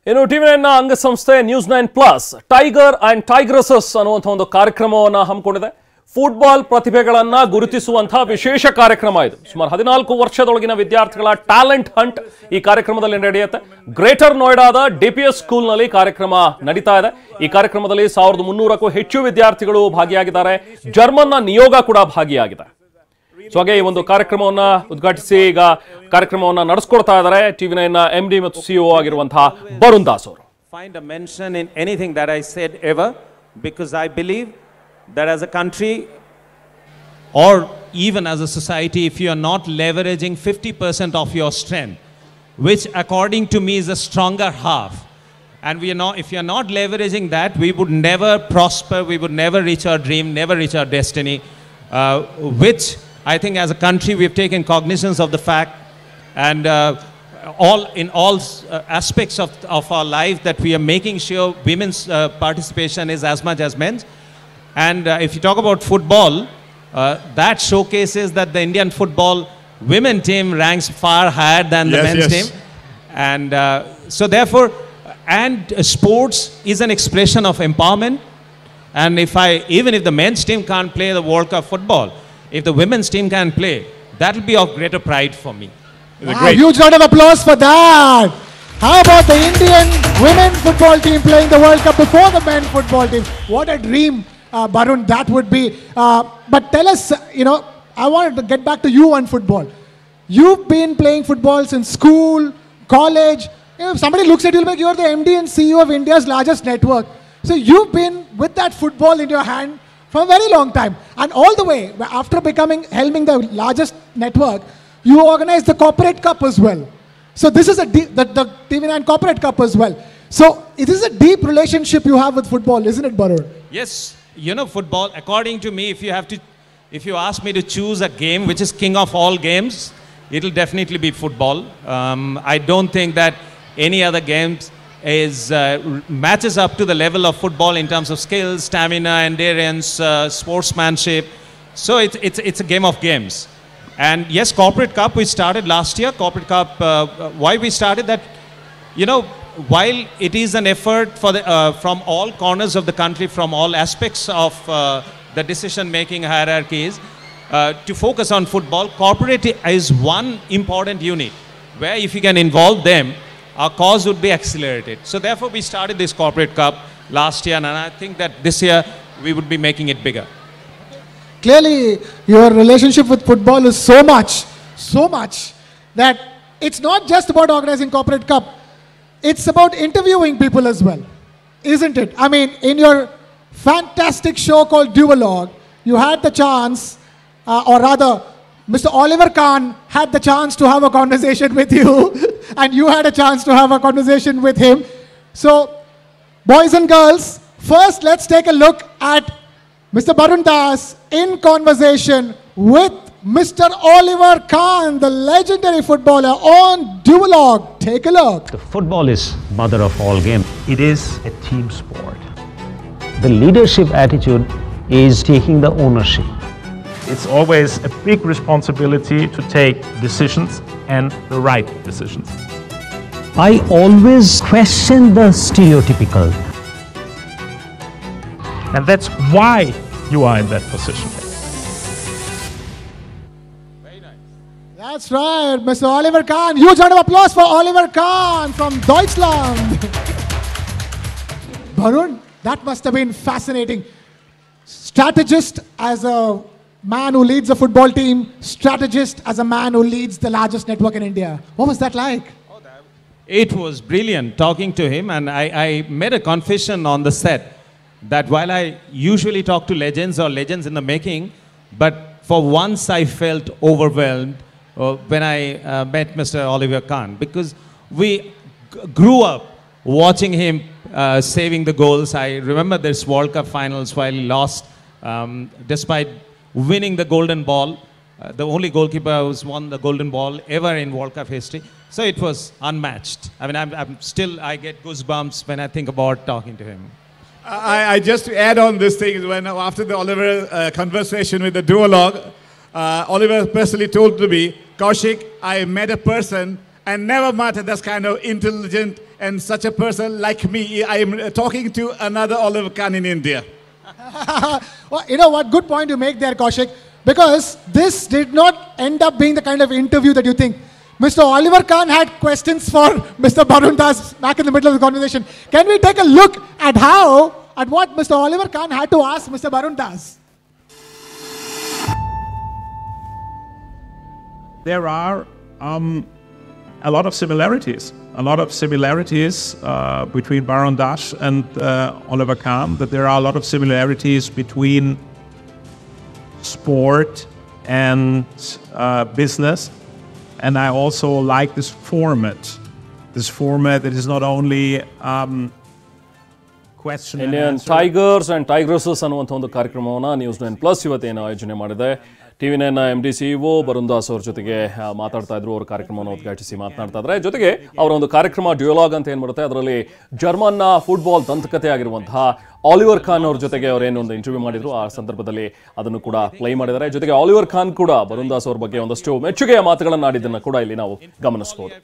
ಇನ್ನು ಟಿವಿ9 ಅಂಗಸಂಸ್ಥೆ ನ್ಯೂಸ್9+ tiger and ಟೈಗ್ರೆಸಸ್ ಅನ್ನುವಂಥ ಒಂದು ಕಾರ್ಯಕ್ರಮವನ್ನು ಹಮ್ಮಿಕೊಂಡಿದೆ. ಫುಟ್ಬಾಲ್ ಪ್ರತಿಭೆಗಳನ್ನ ಗುರುತಿಸುವಂತಹ ವಿಶೇಷ ಕಾರ್ಯಕ್ರಮ ಇದು. ಸುಮಾರು 14 ವರ್ಷದೊಳಗಿನ ವಿದ್ಯಾರ್ಥಿಗಳ ಟ್ಯಾಲೆಂಟ್ ಹಂಟ್ ಈ ಕಾರ್ಯಕ್ರಮದಲ್ಲಿ ನಡೆಯುತ್ತೆ. ಗ್ರೇಟರ್ ನೋಯ್ಡಾದ DPS ಸ್ಕೂಲ್ನಲ್ಲಿ ಕಾರ್ಯಕ್ರಮ ನಡೀತಾ ಇದೆ. ಈ ಕಾರ್ಯಕ್ರಮದಲ್ಲಿ 1300ಕ್ಕೂ ಹೆಚ್ಚು ವಿದ್ಯಾರ್ಥಿಗಳು ಭಾಗಿಯಾಗಿದ್ದಾರೆ. ಜರ್ಮನ್ನ ನಿಯೋಗ ಕೂಡ ಭಾಗಿಯಾಗಿದೆ. ಸೊ ಹಾಗೆ ಈ ಒಂದು ಕಾರ್ಯಕ್ರಮವನ್ನ ಉದ್ಘಾಟಿಸಿ ಈಗ ಕಾರ್ಯಕ್ರಮವನ್ನ ನಡೆಸಿಕೊಡ್ತಾ ಇದ್ದಾರೆ ಟಿವಿ9 MD ಮತ್ತು CEO ಆಗಿರುವಂತಹ ಬರುಣ್ ದಾಸ್ ಅವರು. Find a mention in anything that I said ever, because I believe that as a country or even as a society, if you are not leveraging 50% of your strength, which according to me is a stronger half, and if you are not leveraging that, we would never prosper, we would never reach our dream, never reach our destiny, which I think as a country we have taken cognizance of the fact, and in all aspects of our life, that we are making sure women's participation is as much as men's. And if you talk about football, that showcases that the Indian football women team ranks far higher than the men's team. And so therefore, sports is an expression of empowerment. And even if the men's team can't play the World Cup football, if the women's team can play, that will be of greater pride for me. Wow, huge round of applause for that. How about the Indian women football team playing the World Cup before the men football team? What a dream, Barun, that would be. But tell us, I wanted to get back to you on football. You've been playing football since school, college. If somebody looks at you like you're the MD and CEO of India's largest network. So you've been with that football in your hand for a very long time. And all the way, after helming the largest network, you organized the Corporate Cup as well. So this is the TV9 Corporate Cup as well. So it is a deep relationship you have with football, isn't it, Barun? Yes. Football, according to me, if you ask me to choose a game which is king of all games, it'll definitely be football. I don't think that any other games matches up to the level of football in terms of skills, stamina, endurance, sportsmanship. So it's a game of games. And yes, Corporate Cup we started last year. Corporate Cup, why we started that, while it is an effort from all corners of the country, from all aspects of the decision-making hierarchies, to focus on football, corporate is one important unit where if you can involve them, our cause would be accelerated. So therefore we started this Corporate Cup last year, and I think that this year we would be making it bigger. Clearly your relationship with football is so much that it's not just about organizing Corporate Cup, it's about interviewing people as well, isn't it? I mean, in your fantastic show called Duologue, you had the chance, or rather Mr. Oliver Kahn had the chance to have a conversation with you and you had a chance to have a conversation with him. So, boys and girls, first let's take a look at Mr. Barun Das in conversation with Mr. Oliver Kahn, the legendary footballer, on Duologue. Take a look. The football is mother of all games. It is a team sport. The leadership attitude is taking the ownership. It's always a big responsibility to take decisions, and the right decisions. I always question the stereotypical. And that's why you are in that position. Very nice. That's right, Mr. Oliver Kahn. Huge round of applause for Oliver Kahn from Deutschland. Barun, that must have been fascinating. Strategist as a man who leads a football team, strategist as a man who leads the largest network in India. What was that like? It was brilliant talking to him, and I made a confession on the set that while I usually talk to legends or legends in the making, but for once I felt overwhelmed when I met Mr. Oliver Kahn, because we grew up watching him saving the goals. I remember this World Cup finals while he lost, despite winning the golden ball, the only goalkeeper who's won the golden ball ever in World Cup history. So it was unmatched. I mean, I get goosebumps when I think about talking to him. I just to add on this thing, when after the Oliver conversation with the Duologue, Oliver personally told to me, Kaushik, I met a person and never met this kind of intelligent and such a person like me, I am talking to another Oliver Kahn in India. Well, you know what? Good point you make there, Kaushik. Because this did not end up being the kind of interview that you think. Mr. Oliver Kahn had questions for Mr. Barun Das back in the middle of the conversation. Can we take a look at what Mr. Oliver Kahn had to ask Mr. Barun Das? There are a lot of similarities. Between Barun Das and Oliver Kahn. That there are a lot of similarities between sport and business. And I also like this format. This format that is not only question and Indian answer. Tigers and tigresses ಅನ್ನುವಂಥ ಒಂದು ಕಾರ್ಯಕ್ರಮವನ್ನು News9+ ಇವತ್ತೇನು ಆಯೋಜನೆ ಮಾಡಿದೆ. TV9 MD CEO Barun Das ಅವ್ರ ಜೊತೆಗೆ ಮಾತಾಡ್ತಾ ಇದ್ರು. ಅವ್ರ ಕಾರ್ಯಕ್ರಮವನ್ನು ಉದ್ಘಾಟಿಸಿ ಮಾತನಾಡ್ತಾ ಇದ್ದಾರೆ. ಜೊತೆಗೆ ಅವರ ಒಂದು ಕಾರ್ಯಕ್ರಮ ಡ್ಯೂಲಾಗ್ ಅಂತ ಏನು ಬರುತ್ತೆ, ಅದರಲ್ಲಿ ಜರ್ಮನ್ನ ಫುಟ್ಬಾಲ್ ದಂತಕತೆ ಆಗಿರುವಂತಹ ಆಲಿವರ್ ಖಾನ್ ಅವ್ರ ಜೊತೆಗೆ ಅವರೇನು ಒಂದು ಇಂಟರ್ವ್ಯೂ ಮಾಡಿದ್ರು. ಆ ಸಂದರ್ಭದಲ್ಲಿ ಅದನ್ನು ಕೂಡ ಪ್ಲೇ ಮಾಡಿದ್ದಾರೆ. ಜೊತೆಗೆ ಆಲಿವರ್ ಖಾನ್ ಕೂಡ ಬರುಣ್ ದಾಸ್ ಅವ್ರ ಬಗ್ಗೆ ಒಂದಷ್ಟು ಮೆಚ್ಚುಗೆಯ ಮಾತುಗಳನ್ನು ಆಡಿದ್ದನ್ನು ಕೂಡ ಇಲ್ಲಿ ನಾವು ಗಮನಿಸಬಹುದು.